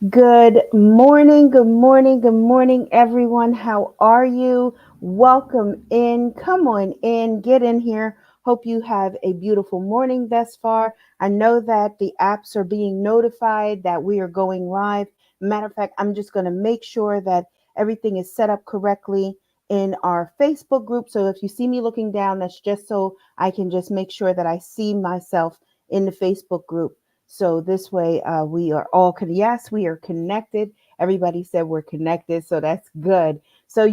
Good morning, good morning, everyone. How are you? Welcome in. Come on in, get in here. Hope you have a beautiful morning thus far. I know that the apps are being notified that we are going live. Matter of fact, I'm just going to make sure that everything is set up correctly in our Facebook group. So if you see me looking down, that's just so I can just make sure that I see myself in the Facebook group. So this way, we are all yes, we are connected. Everybody said we're connected, so that's good. So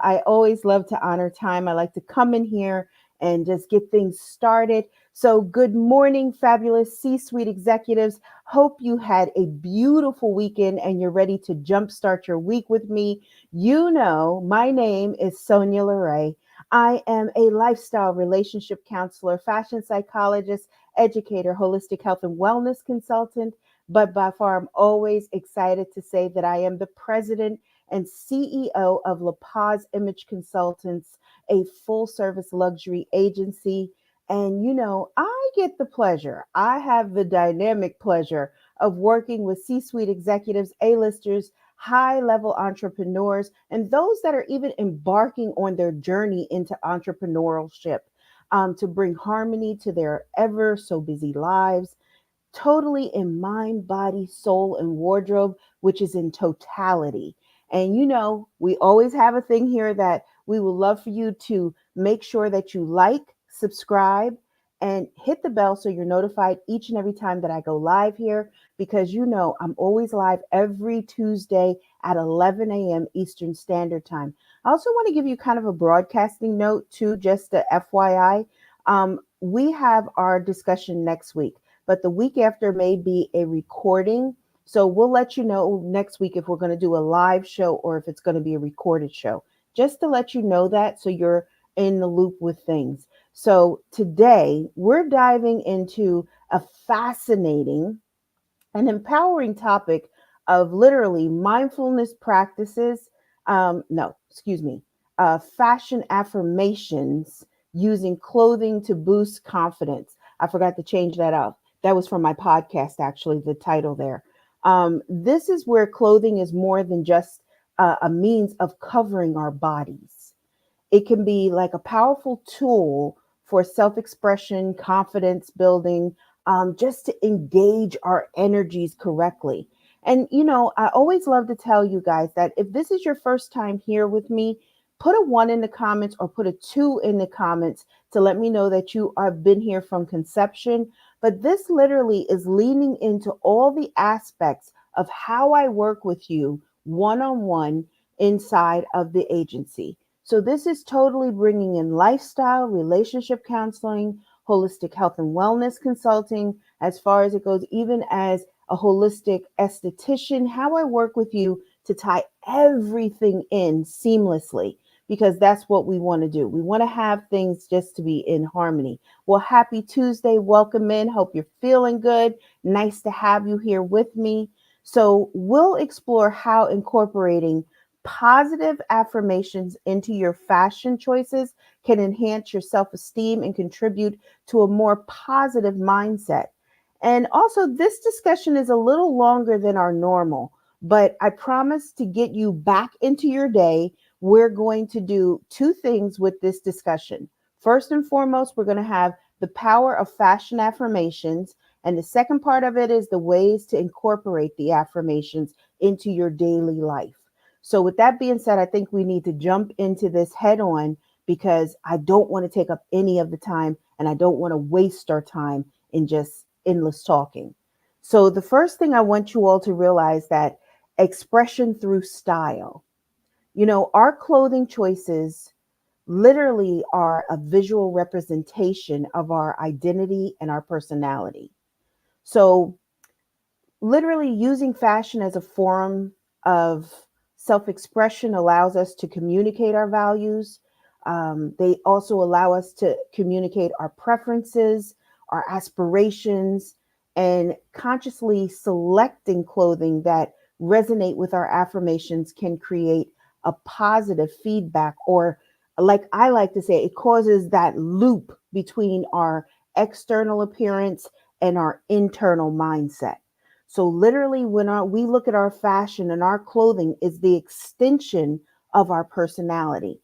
I always love to honor time. I like to come in here and just get things started. So good morning, fabulous C-suite executives. Hope you had a beautiful weekend and you're ready to jumpstart your week with me. My name is Sonya LaRae. I am a lifestyle relationship counselor, fashion psychologist, educator, holistic health and wellness consultant. But by far, I'm always excited to say that I am the president and CEO of La Paz Image Consultants, a full service luxury agency. And I get the pleasure, I have the dynamic pleasure of working with C suite executives, A-listers, high level entrepreneurs, and those that are even embarking on their journey into entrepreneurship to bring harmony to their ever so busy lives, totally in mind, body, soul, and wardrobe, which is in totality. And we always have a thing here that we would love for you to make sure that you like, subscribe, and hit the bell so you're notified each and every time that I go live here because I'm always live every Tuesday at 11 a.m. Eastern Standard Time. I also want to give you kind of a broadcasting note too, just a FYI. We have our discussion next week, but the week after may be a recording. So we'll let you know next week if we're going to do a live show or if it's going to be a recorded show, just to let you know that so you're in the loop with things. So today we're diving into a fascinating and empowering topic of literally mindfulness practices. No, excuse me, fashion affirmations using clothing to boost confidence. I forgot to change that up. That was from my podcast, actually, the title there. This is where clothing is more than just a means of covering our bodies. It can be like a powerful tool for self expression, confidence building, just to engage our energies correctly. And, I always love to tell you guys that if this is your first time here with me, put a one in the comments or put a two in the comments to let me know that you have been here from conception. But this literally is leaning into all the aspects of how I work with you one on one inside of the agency. So, this is totally bringing in lifestyle, relationship counseling, holistic health and wellness consulting, as far as it goes, even as a holistic esthetician, how I work with you to tie everything in seamlessly, because that's what we want to do. We want to have things just to be in harmony. Well, happy Tuesday. Welcome in. Hope you're feeling good. Nice to have you here with me. So, we'll explore how incorporating positive affirmations into your fashion choices can enhance your self esteem and contribute to a more positive mindset. And also, this discussion is a little longer than our normal, but I promise to get you back into your day. We're going to do two things with this discussion. First and foremost, we're going to have the power of fashion affirmations. And the second part of it is the ways to incorporate the affirmations into your daily life. So, with that being said, I think we need to jump into this head on because I don't want to take up any of the time and I don't want to waste our time in just endless talking. So, the first thing I want you all to realize that expression through style. Our clothing choices literally are a visual representation of our identity and our personality. So, literally using fashion as a form of self expression allows us to communicate our values. They also allow us to communicate our preferences, our aspirations, and consciously selecting clothing that resonate with our affirmations can create a positive feedback, or like I like to say, it causes that loop between our external appearance and our internal mindset. So literally when we look at our fashion and our clothing is the extension of our personality.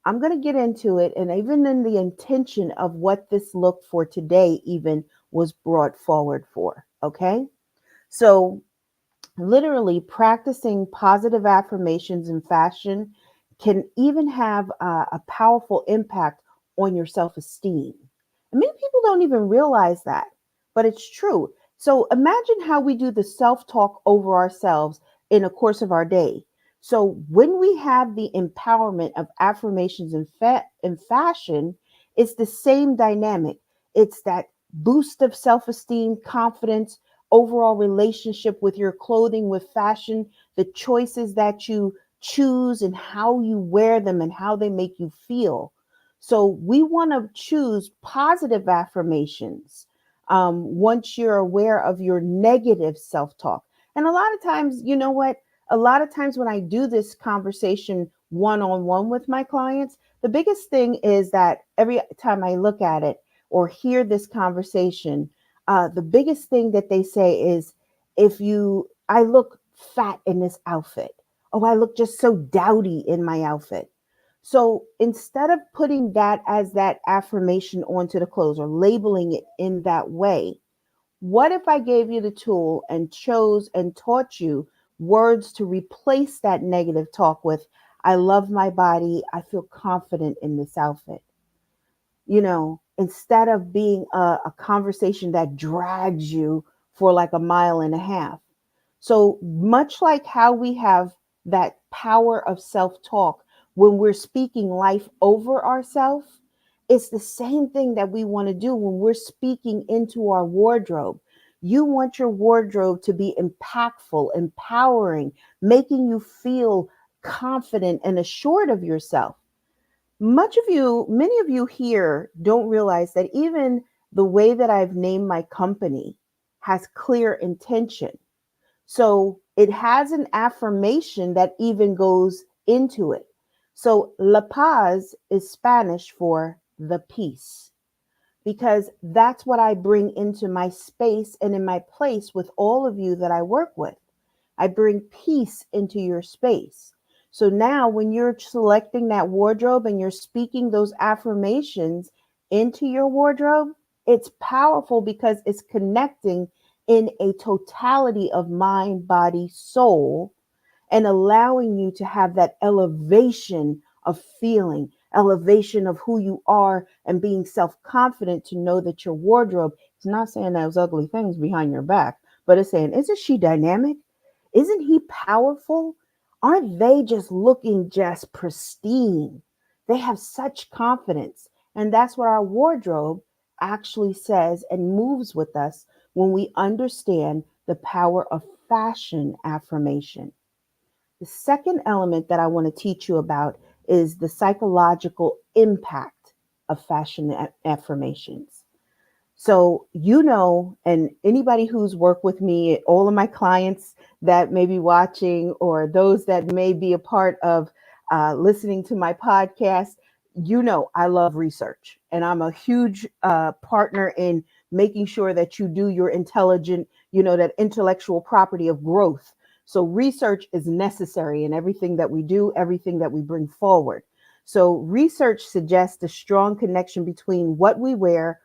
I'm going to get into it, and even in the intention of what this look for today even was brought forward for. Okay. So literally practicing positive affirmations in fashion can even have a powerful impact on your self-esteem. And many people don't even realize that, but it's true. So imagine how we do the self-talk over ourselves in the course of our day. So when we have the empowerment of affirmations in fashion, it's the same dynamic. It's that boost of self-esteem, confidence, overall relationship with your clothing, with fashion, the choices that you choose and how you wear them and how they make you feel. So we want to choose positive affirmations once you're aware of your negative self-talk. And a lot of times, you know what? A lot of times when I do this conversation one-on-one with my clients, the biggest thing is that every time I look at it or hear this conversation, the biggest thing that they say is, I look fat in this outfit. Oh, I look just so dowdy in my outfit. So instead of putting that as that affirmation onto the clothes or labeling it in that way, what if I gave you the tool and chose and taught you words to replace that negative talk with, I love my body. I feel confident in this outfit, instead of being a conversation that drags you for like a mile and a half. So much like how we have that power of self talk when we're speaking life over ourselves, it's the same thing that we want to do when we're speaking into our wardrobe. You want your wardrobe to be impactful, empowering, making you feel confident and assured of yourself. Many of you here don't realize that even the way that I've named my company has clear intention. So it has an affirmation that even goes into it. So La Paz is Spanish for the peace, because that's what I bring into my space and in my place with all of you that I work with. I bring peace into your space. So now, when you're selecting that wardrobe and you're speaking those affirmations into your wardrobe, it's powerful because it's connecting in a totality of mind, body, soul, and allowing you to have that elevation of feeling, elevation of who you are, and being self confident to know that your wardrobe is not saying those ugly things behind your back, but it's saying, isn't she dynamic? Isn't he powerful? Aren't they just looking just pristine? They have such confidence. And that's what our wardrobe actually says and moves with us when we understand the power of fashion affirmation. The second element that I want to teach you about is the psychological impact of fashion affirmations. So, and anybody who's worked with me, all of my clients that may be watching, or those that may be a part of listening to my podcast, I love research, and I'm a huge partner in making sure that you do your intelligent, that intellectual property of growth. So, research is necessary in everything that we do, everything that we bring forward. So, research suggests a strong connection between what we wear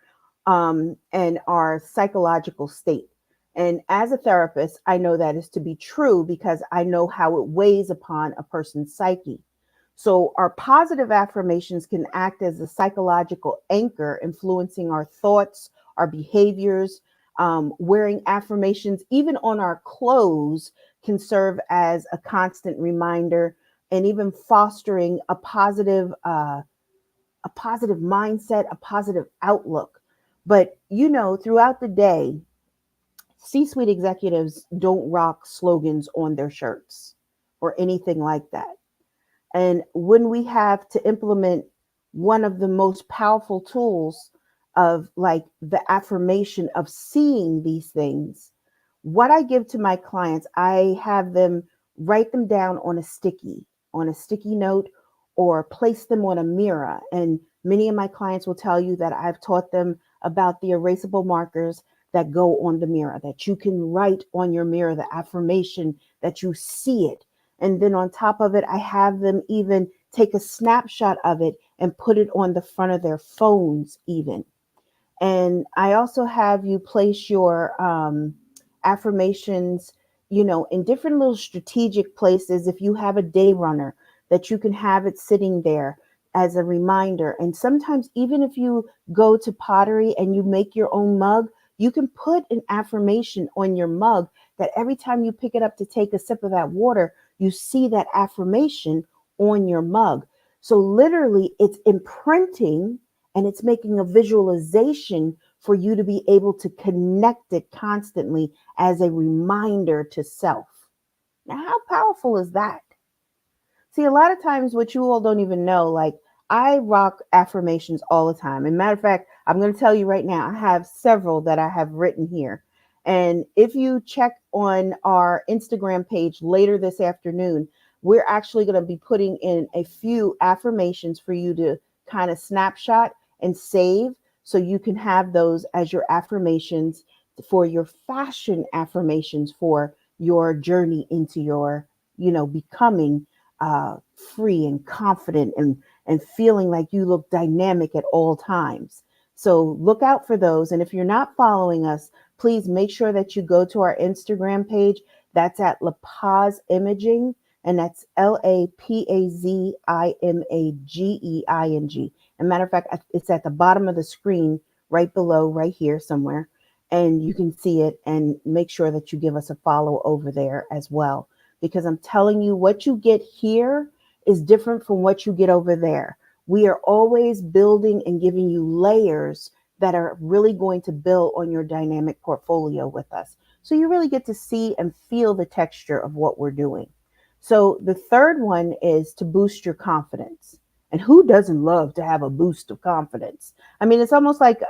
and our psychological state. And as a therapist, I know that is to be true because I know how it weighs upon a person's psyche. So, our positive affirmations can act as a psychological anchor, influencing our thoughts, our behaviors. Wearing affirmations, even on our clothes, can serve as a constant reminder and even fostering a positive mindset, a positive outlook. But throughout the day, C suite executives don't rock slogans on their shirts or anything like that. And when we have to implement one of the most powerful tools of like the affirmation of seeing these things, what I give to my clients, I have them write them down on a sticky note, or place them on a mirror. And many of my clients will tell you that I've taught them about the erasable markers, that go on the mirror, that you can write on your mirror the affirmation, that you see it. And then on top of it, I have them even take a snapshot of it and put it on the front of their phones, even. And I also have you place your affirmations, in different little strategic places. If you have a day runner, that you can have it sitting there as a reminder. And sometimes, even if you go to pottery and you make your own mug, you can put an affirmation on your mug that every time you pick it up to take a sip of that water, you see that affirmation on your mug. So, literally, it's imprinting and it's making a visualization for you to be able to connect it constantly as a reminder to self. Now, how powerful is that? See, a lot of times what you all don't even know, like I rock affirmations all the time. And matter of fact, I'm going to tell you right now, I have several that I have written here. And if you check on our Instagram page later this afternoon, we're actually going to be putting in a few affirmations for you to kind of snapshot and save so you can have those as your affirmations for your fashion affirmations for your journey into your, becoming uh, free and confident and feeling like you look dynamic at all times. So look out for those. And if you're not following us, please make sure that you go to our Instagram page. That's at La Paz Imaging, and that's LAPAZIMAGEING. And matter of fact, it's at the bottom of the screen, right below, right here somewhere. And you can see it and make sure that you give us a follow over there as well, because I'm telling you, what you get here is different from what you get over there. We are always building and giving you layers that are really going to build on your dynamic portfolio with us. So you really get to see and feel the texture of what we're doing. So the third one is to boost your confidence. And who doesn't love to have a boost of confidence? I mean, it's almost like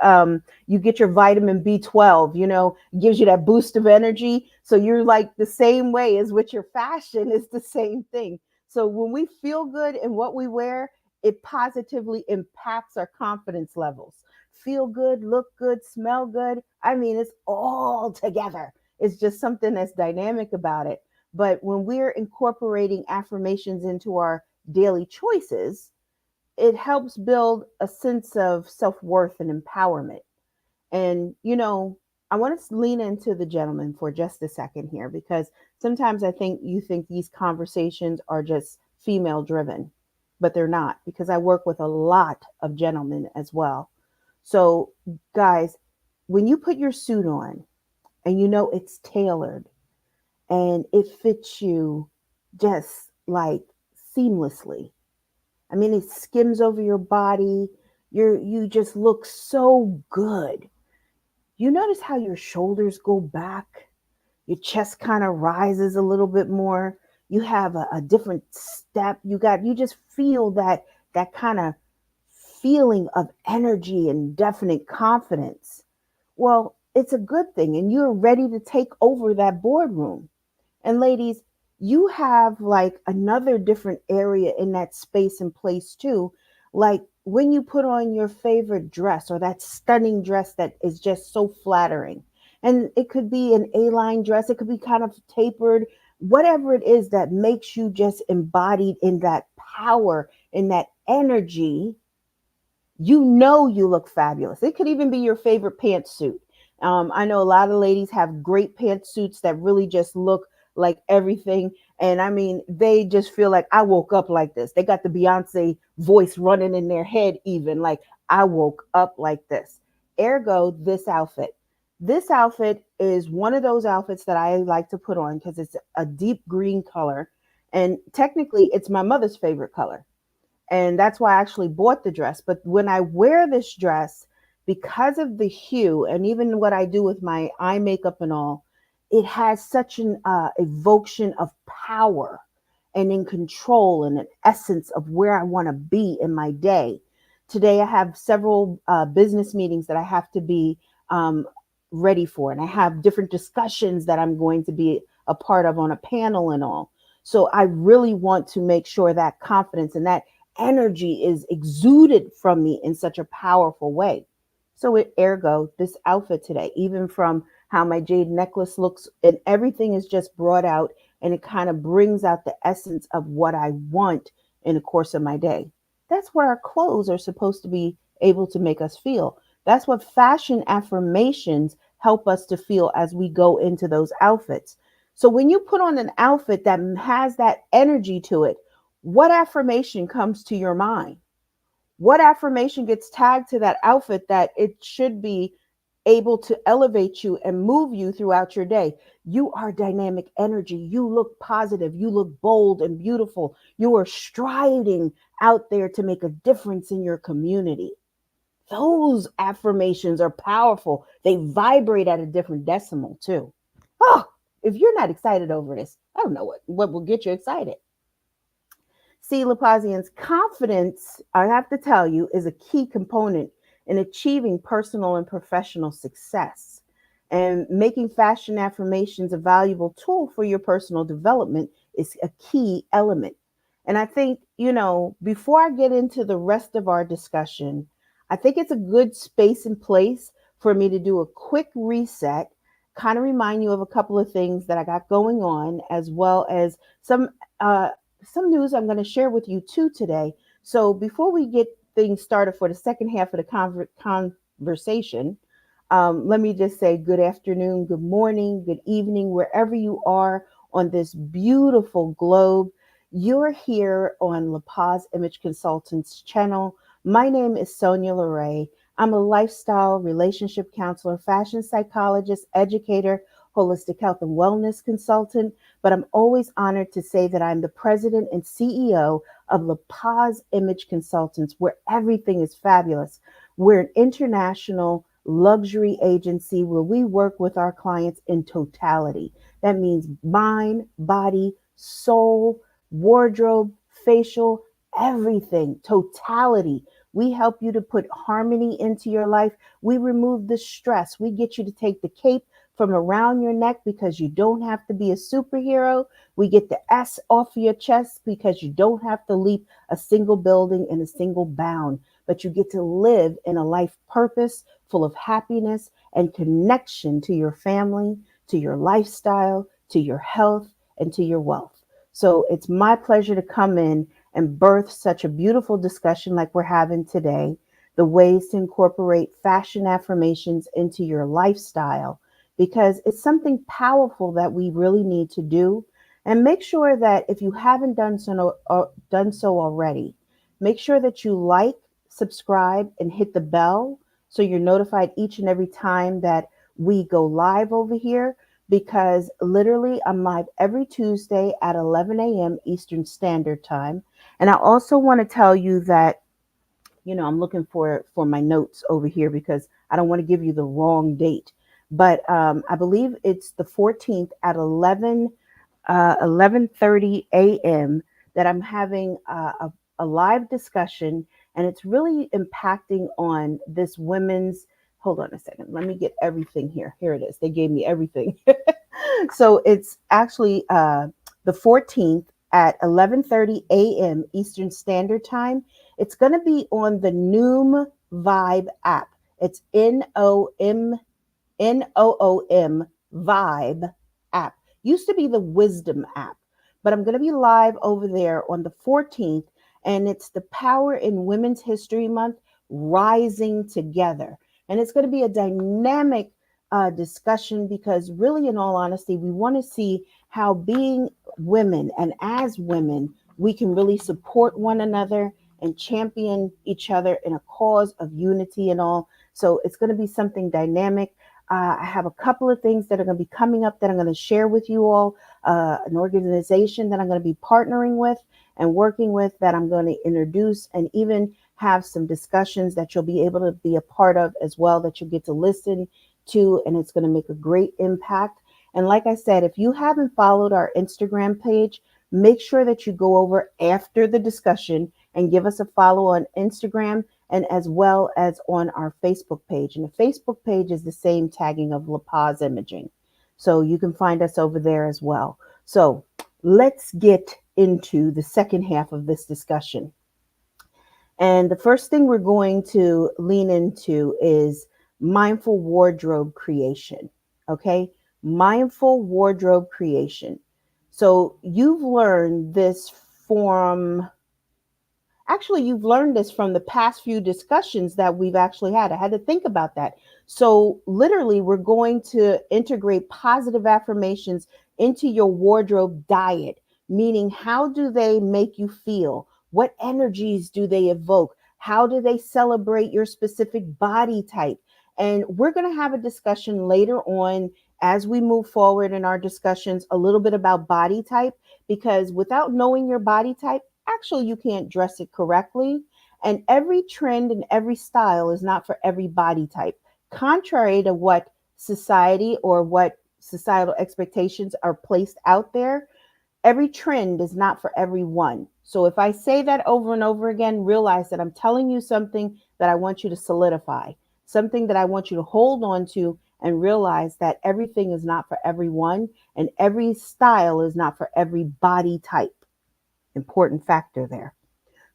you get your vitamin B12, it gives you that boost of energy. So you're like the same way as with your fashion is the same thing. So when we feel good in what we wear, it positively impacts our confidence levels. Feel good, look good, smell good. I mean, it's all together. It's just something that's dynamic about it. But when we're incorporating affirmations into our daily choices, it helps build a sense of self-worth and empowerment. And, I want to lean into the gentleman for just a second here, because sometimes I think you think these conversations are just female driven, but they're not, because I work with a lot of gentlemen as well. So, guys, when you put your suit on and it's tailored and it fits you just like seamlessly, I mean, it skims over your body. You just look so good. You notice how your shoulders go back, your chest kind of rises a little bit more. You have a different step. You just feel that kind of feeling of energy and definite confidence. Well, it's a good thing, and you're ready to take over that boardroom. And ladies, you have like another different area in that space and place too. Like when you put on your favorite dress or that stunning dress that is just so flattering. And it could be an A-line dress, it could be kind of tapered, whatever it is that makes you just embodied in that power, in that energy. You look fabulous. It could even be your favorite pantsuit. I know a lot of ladies have great pantsuits that really just look like everything. And I mean, they just feel like I woke up like this. They got the Beyonce voice running in their head, even like I woke up like this. Ergo, this outfit. This outfit is one of those outfits that I like to put on because it's a deep green color. And technically, it's my mother's favorite color, and that's why I actually bought the dress. But when I wear this dress, because of the hue and even what I do with my eye makeup and all, it has such an evocation of power and in control and an essence of where I want to be in my day. Today, I have several business meetings that I have to be ready for, and I have different discussions that I'm going to be a part of on a panel and all. So I really want to make sure that confidence and that energy is exuded from me in such a powerful way. So ergo, this outfit today, even from how my jade necklace looks, and everything is just brought out, and it kind of brings out the essence of what I want in the course of my day. That's what our clothes are supposed to be able to make us feel. That's what fashion affirmations help us to feel as we go into those outfits. So when you put on an outfit that has that energy to it, what affirmation comes to your mind? What affirmation gets tagged to that outfit that it should be able to elevate you and move you throughout your day? You are dynamic energy. You look positive. You look bold and beautiful. You are striding out there to make a difference in your community. Those affirmations are powerful. They vibrate at a different decimal too. Oh, if you're not excited over this, I don't know what will get you excited. See, Lapazians, confidence, I have to tell you, is a key component in achieving personal and professional success. And making fashion affirmations a valuable tool for your personal development is a key element. And I think, before I get into the rest of our discussion, I think it's a good space and place for me to do a quick reset, kind of remind you of a couple of things that I got going on, as well as uh, some news I'm going to share with you too today. So before we get things started for the second half of the conversation, let me just say good afternoon, good morning, good evening, wherever you are on this beautiful globe. You're here on La Paz Image Consultants channel. My name is Sonya LaRae. I'm a lifestyle relationship counselor, fashion psychologist, educator, holistic health and wellness consultant, but I'm always honored to say that I'm the president and CEO of La Paz Image Consultants, where everything is fabulous. We're an international luxury agency where we work with our clients in totality. That means mind, body, soul, wardrobe, facial, everything, totality. We help you to put harmony into your life. We remove the stress. We get you to take the cape from around your neck because you don't have to be a superhero. We get the S off your chest because you don't have to leap a single building in a single bound, but you get to live in a life purpose full of happiness and connection to your family, to your lifestyle, to your health, and to your wealth. So it's my pleasure to come in and birth such a beautiful discussion like we're having today, the ways to incorporate fashion affirmations into your lifestyle, because it's something powerful that we really need to do. And make sure that if you haven't done so already, make sure that you like, subscribe, and hit the bell so you're notified each and every time that we go live over here. Because literally, I'm live every Tuesday at 11 a.m. Eastern Standard Time. And I also want to tell you that I'm looking for my notes over here because I don't want to give you the wrong date. But I believe it's the 14th at 11:30 a.m. that I'm having a live discussion, and it's really impacting on this women's. Hold on a second. Let me get everything here. Here it is. They gave me everything. So it's actually the 14th at 11:30 a.m. Eastern Standard Time. It's going to be on the Noom Vibe app. It's Noom Vibe app. Used to be the Wisdom app, but I'm going to be live over there on the 14th, and it's the Power in Women's History Month, Rising Together. And it's going to be a dynamic discussion because, really, in all honesty, we want to see how being women and as women, we can really support one another and champion each other in a cause of unity and all. So it's going to be something dynamic. I have a couple of things that are going to be coming up that I'm going to share with you all. An organization that I'm going to be partnering with and working with that I'm going to introduce, and even have some discussions that you'll be able to be a part of as well, that you'll get to listen to, and it's going to make a great impact. And like I said, if you haven't followed our Instagram page, make sure that you go over after the discussion and give us a follow on Instagram, and as well as on our Facebook page. And the Facebook page is the same tagging of La Paz Imaging. So you can find us over there as well. So let's get into the second half of this discussion. And the first thing we're going to lean into is mindful wardrobe creation. Okay. Mindful wardrobe creation. So you've learned this from Actually, you've learned this from the past few discussions that we've actually had. I had to think about that. So, literally, we're going to integrate positive affirmations into your wardrobe diet, meaning how do they make you feel? What energies do they evoke? How do they celebrate your specific body type? And we're going to have a discussion later on as we move forward in our discussions a little bit about body type, because without knowing your body type, actually you can't dress it correctly. And every trend and every style is not for every body type, contrary to what society or what societal expectations are placed out there. Every trend is not for everyone. So if I say that over and over again, realize that I'm telling you something that I want you to solidify, something that I want you to hold on to, and realize that everything is not for everyone and every style is not for every body type. Important factor there.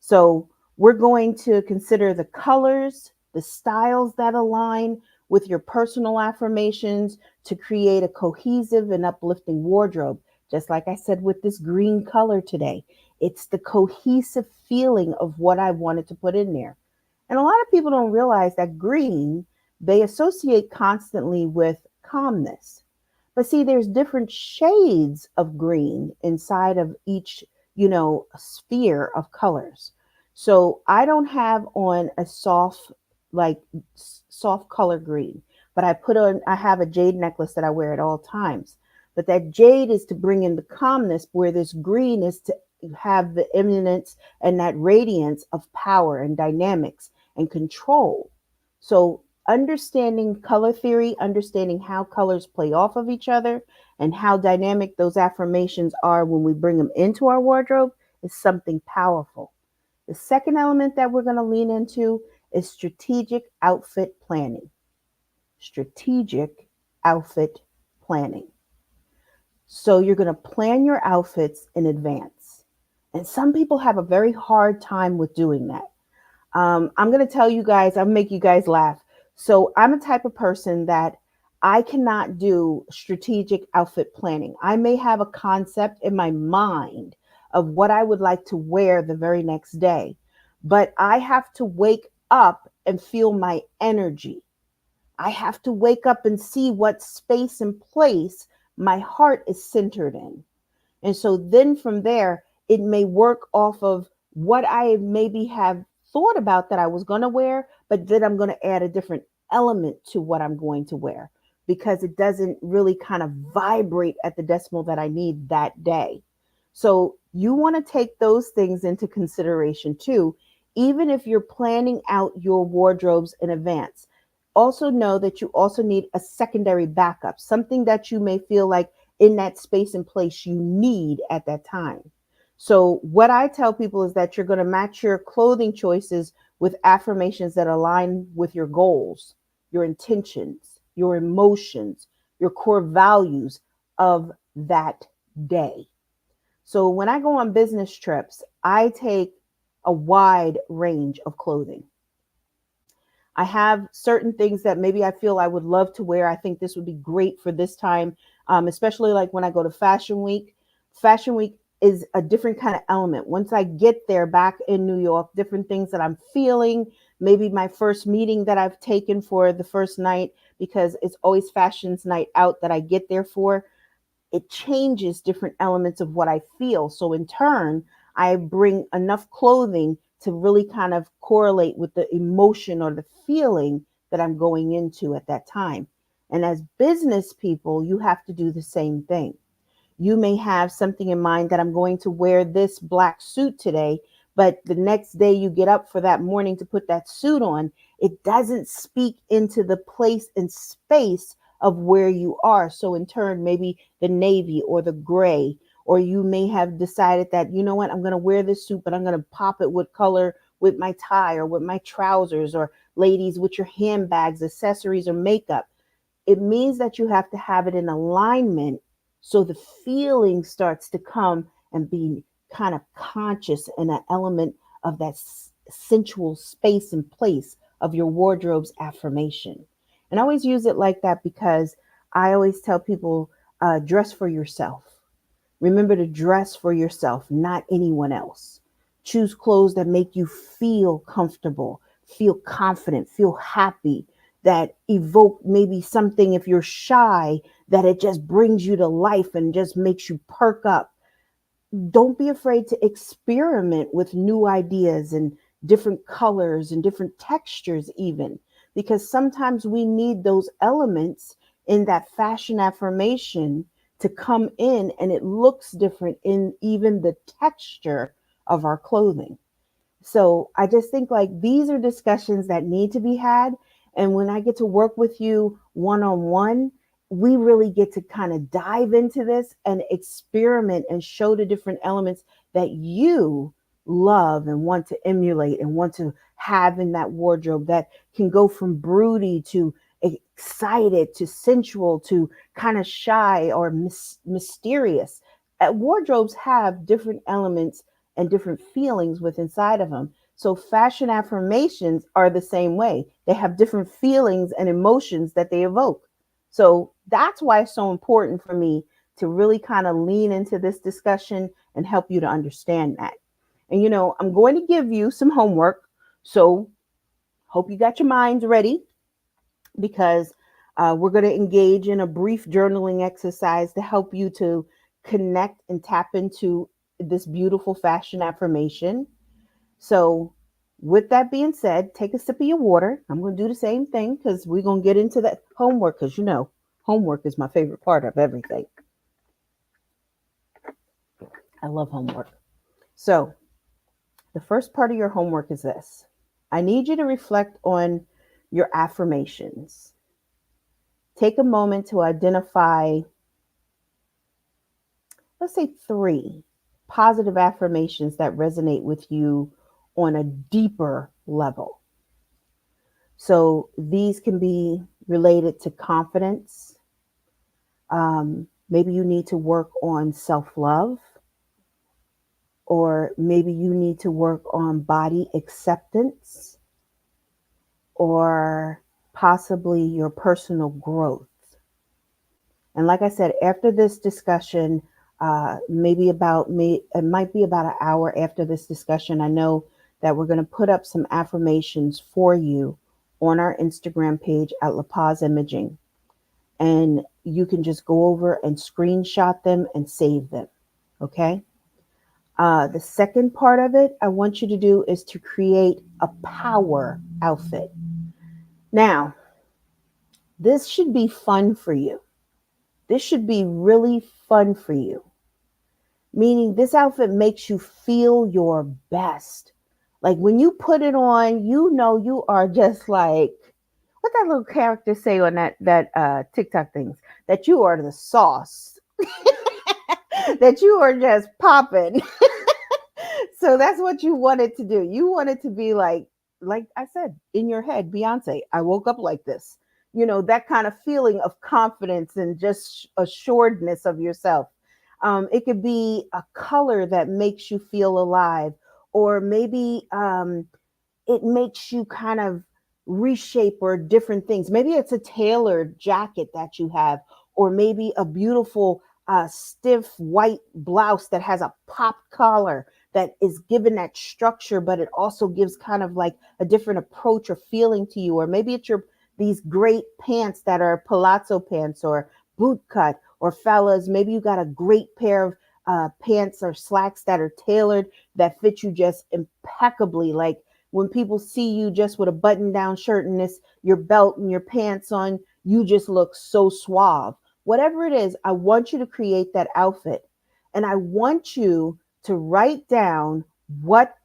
So we're going to consider the colors, the styles that align with your personal affirmations to create a cohesive and uplifting wardrobe. Just like I said with this green color today, it's the cohesive feeling of what I wanted to put in there. And a lot of people don't realize that green, they associate constantly with calmness. But see, there's different shades of green inside of each, sphere of colors. So I don't have on a soft, like soft color green, but I have a jade necklace that I wear at all times. But that jade is to bring in the calmness, where this green is to have the eminence and that radiance of power and dynamics and control. So understanding color theory, understanding how colors play off of each other, and how dynamic those affirmations are when we bring them into our wardrobe is something powerful. The second element that we're going to lean into is strategic outfit planning. Strategic outfit planning. So you're going to plan your outfits in advance. And some people have a very hard time with doing that. I'm going to tell you guys, I'll make you guys laugh. So I'm a type of person that I cannot do strategic outfit planning. I may have a concept in my mind of what I would like to wear the very next day, but I have to wake up and feel my energy. I have to wake up and see what space and place my heart is centered in. And so then from there, it may work off of what I maybe have thought about that I was going to wear, but then I'm going to add a different element to what I'm going to wear because it doesn't really kind of vibrate at the decimal that I need that day. So you want to take those things into consideration too, even if you're planning out your wardrobes in advance. Also know that you also need a secondary backup, something that you may feel like in that space and place you need at that time. So, what I tell people is that you're going to match your clothing choices with affirmations that align with your goals, your intentions, your emotions, your core values of that day. So, when I go on business trips, I take a wide range of clothing. I have certain things that maybe I feel I would love to wear. I think this would be great for this time, especially like when I go to Fashion Week. Fashion Week is a different kind of element. Once I get there back in New York, different things that I'm feeling, maybe my first meeting that I've taken for the first night, because it's always Fashion's night out that I get there for, it changes different elements of what I feel. So in turn, I bring enough clothing to really kind of correlate with the emotion or the feeling that I'm going into at that time. And as business people, you have to do the same thing. You may have something in mind that I'm going to wear this black suit today, but the next day you get up for that morning to put that suit on, it doesn't speak into the place and space of where you are. So in turn, maybe the navy or the gray, or you may have decided that, you know what, I'm going to wear this suit, but I'm going to pop it with color with my tie or with my trousers, or ladies with your handbags, accessories, or makeup. It means that you have to have it in alignment so the feeling starts to come and be kind of conscious and an element of that sensual space and place of your wardrobe's affirmation. And I always use it like that because I always tell people, dress for yourself. Remember to dress for yourself, not anyone else. Choose clothes that make you feel comfortable, feel confident, feel happy, that evoke maybe something if you're shy, that it just brings you to life and just makes you perk up. Don't be afraid to experiment with new ideas and different colors and different textures, even because sometimes we need those elements in that fashion affirmation to come in and it looks different in even the texture of our clothing. So I just think like these are discussions that need to be had. And when I get to work with you one on one, we really get to kind of dive into this and experiment and show the different elements that you love and want to emulate and want to have in that wardrobe that can go from broody to excited to sensual to kind of shy or mysterious. Wardrobes have different elements and different feelings with inside of them. So fashion affirmations are the same way. They have different feelings and emotions that they evoke. So that's why it's so important for me to really kind of lean into this discussion and help you to understand that. And I'm going to give you some homework. So hope you got your minds ready because we're going to engage in a brief journaling exercise to help you to connect and tap into this beautiful fashion affirmation. So, with that being said, take a sip of your water. I'm going to do the same thing because we're going to get into that homework because homework is my favorite part of everything. I love homework. So, the first part of your homework is this. I need you to reflect on your affirmations. Take a moment to identify, let's say, 3 positive affirmations that resonate with you on a deeper level. So these can be related to confidence. Maybe you need to work on self love, or maybe you need to work on body acceptance, or possibly your personal growth. And like I said, after this discussion, maybe about me, it might be about an hour after this discussion. I know that we're going to put up some affirmations for you on our Instagram page at La Paz Imaging. And you can just go over and screenshot them and save them. Okay. The second part of it I want you to do is to create a power outfit. Now, this should be fun for you. This should be really fun for you. Meaning, this outfit makes you feel your best. Like when you put it on, you are just like, what that little character say on that TikTok things, that you are the sauce, that you are just popping. So that's what you wanted to do. You wanted to be like I said, in your head, Beyonce, I woke up like this. That kind of feeling of confidence and just assuredness of yourself. It could be a color that makes you feel alive, or maybe it makes you kind of reshape or different things. Maybe it's a tailored jacket that you have, or maybe a beautiful stiff white blouse that has a pop collar that is given that structure, but it also gives kind of like a different approach or feeling to you. Or maybe it's these great pants that are palazzo pants or boot cut, or fellas, maybe you got a great pair of pants or slacks that are tailored that fit you just impeccably. Like when people see you just with a button down shirt and your belt and your pants on, you just look so suave. Whatever it is, I want you to create that outfit. And I want you to write down what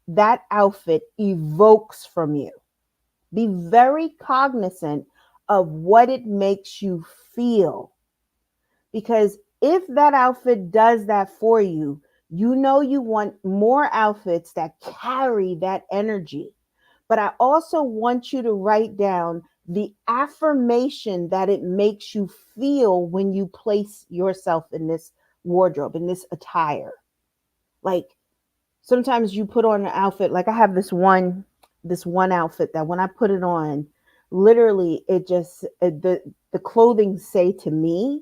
that outfit evokes from you. Be very cognizant of what it makes you feel. Because if that outfit does that for you, you want more outfits that carry that energy. But I also want you to write down the affirmation that it makes you feel when you place yourself in this wardrobe, in this attire. Like sometimes you put on an outfit, like I have this one outfit that when I put it on, literally it just the clothing say to me,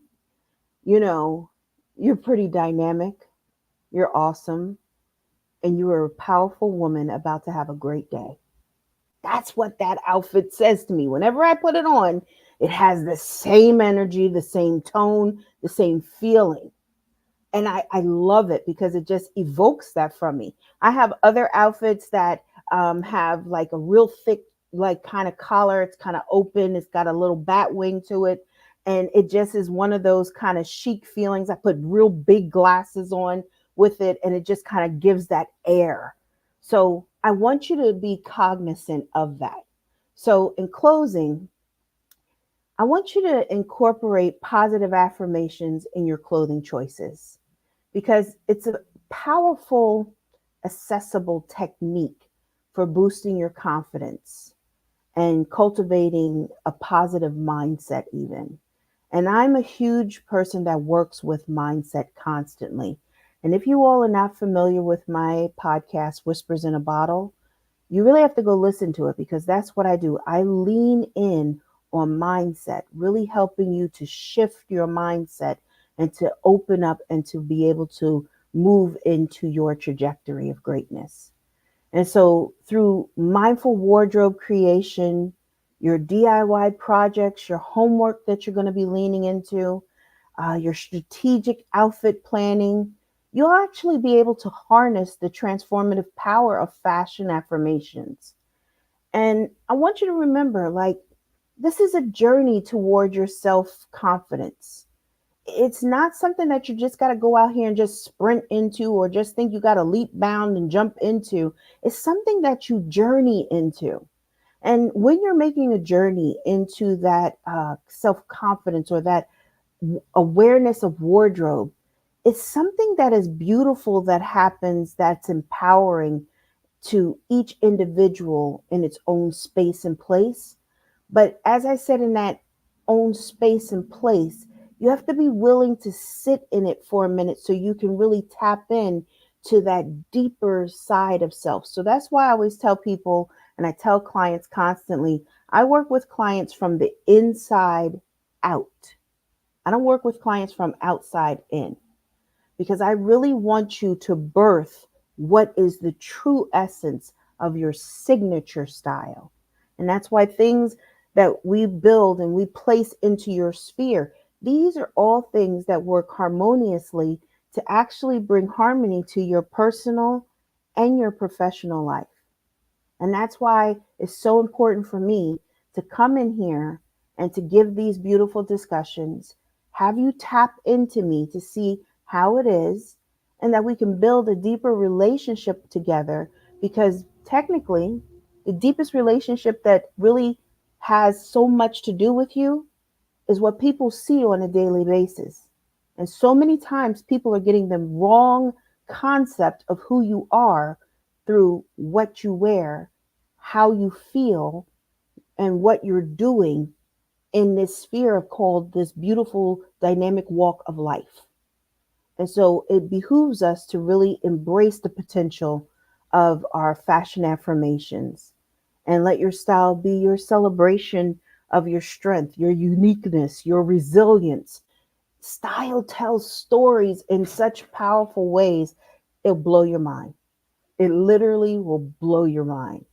you know, you're pretty dynamic, you're awesome, and you are a powerful woman about to have a great day. That's what that outfit says to me. Whenever I put it on, it has the same energy, the same tone, the same feeling. And I love it because it just evokes that from me. I have other outfits that have like a real thick, like kind of collar. It's kind of open. It's got a little bat wing to it. And it just is one of those kind of chic feelings. I put real big glasses on with it, and it just kind of gives that air. So I want you to be cognizant of that. So, in closing, I want you to incorporate positive affirmations in your clothing choices because it's a powerful, accessible technique for boosting your confidence and cultivating a positive mindset, even. And I'm a huge person that works with mindset constantly. And if you all are not familiar with my podcast, Whispers in a Bottle, you really have to go listen to it because that's what I do. I lean in on mindset, really helping you to shift your mindset and to open up and to be able to move into your trajectory of greatness. And so, through mindful wardrobe creation, your DIY projects, your homework that you're going to be leaning into, your strategic outfit planning, you'll actually be able to harness the transformative power of fashion affirmations. And I want you to remember, like, this is a journey toward your self confidence. It's not something that you just got to go out here and just sprint into or just think you got to leap bound and jump into. It's something that you journey into. And when you're making a journey into that self confidence or that awareness of wardrobe, it's something that is beautiful that happens that's empowering to each individual in its own space and place. But as I said, in that own space and place, you have to be willing to sit in it for a minute so you can really tap in to that deeper side of self. So that's why I always tell people, and I tell clients constantly, I work with clients from the inside out. I don't work with clients from outside in because I really want you to birth what is the true essence of your signature style. And that's why things that we build and we place into your sphere, these are all things that work harmoniously to actually bring harmony to your personal and your professional life. And that's why it's so important for me to come in here and to give these beautiful discussions, have you tap into me to see how it is, and that we can build a deeper relationship together. Because technically, the deepest relationship that really has so much to do with you is what people see on a daily basis. And so many times people are getting the wrong concept of who you are through what you wear, how you feel, and what you're doing in this sphere of called this beautiful dynamic walk of life. And so it behooves us to really embrace the potential of our fashion affirmations and let your style be your celebration of your strength, your uniqueness, your resilience. Style tells stories in such powerful ways, it'll blow your mind. It literally will blow your mind.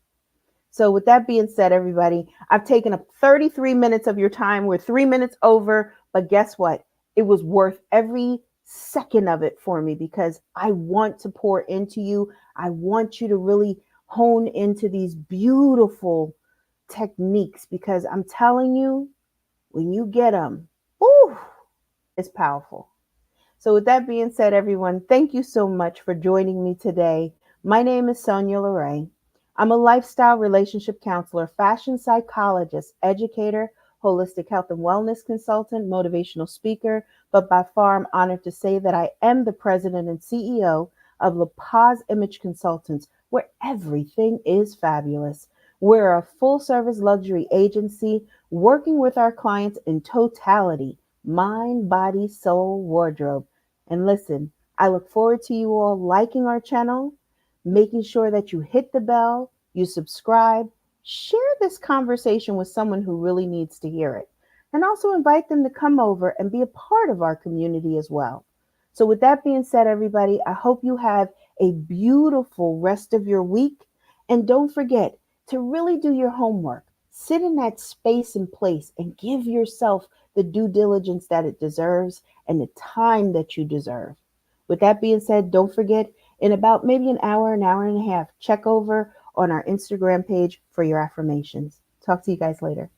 So, with that being said, everybody, I've taken up 33 minutes of your time. We're 3 minutes over, but guess what? It was worth every second of it for me because I want to pour into you. I want you to really hone into these beautiful techniques because I'm telling you, when you get them, ooh, it's powerful. So, with that being said, everyone, thank you so much for joining me today. My name is Sonya LaRae. I'm a lifestyle relationship counselor, fashion psychologist, educator, holistic health and wellness consultant, motivational speaker, but by far I'm honored to say that I am the president and CEO of La Paz Image Consultants, where everything is fabulous. We're a full service luxury agency working with our clients in totality, mind, body, soul, wardrobe. And listen, I look forward to you all liking our channel, making sure that you hit the bell, you subscribe, share this conversation with someone who really needs to hear it. And also invite them to come over and be a part of our community as well. So, with that being said, everybody, I hope you have a beautiful rest of your week. And don't forget to really do your homework. Sit in that space and place and give yourself the due diligence that it deserves and the time that you deserve. With that being said, don't forget in about maybe an hour and a half, check over on our Instagram page for your affirmations. Talk to you guys later.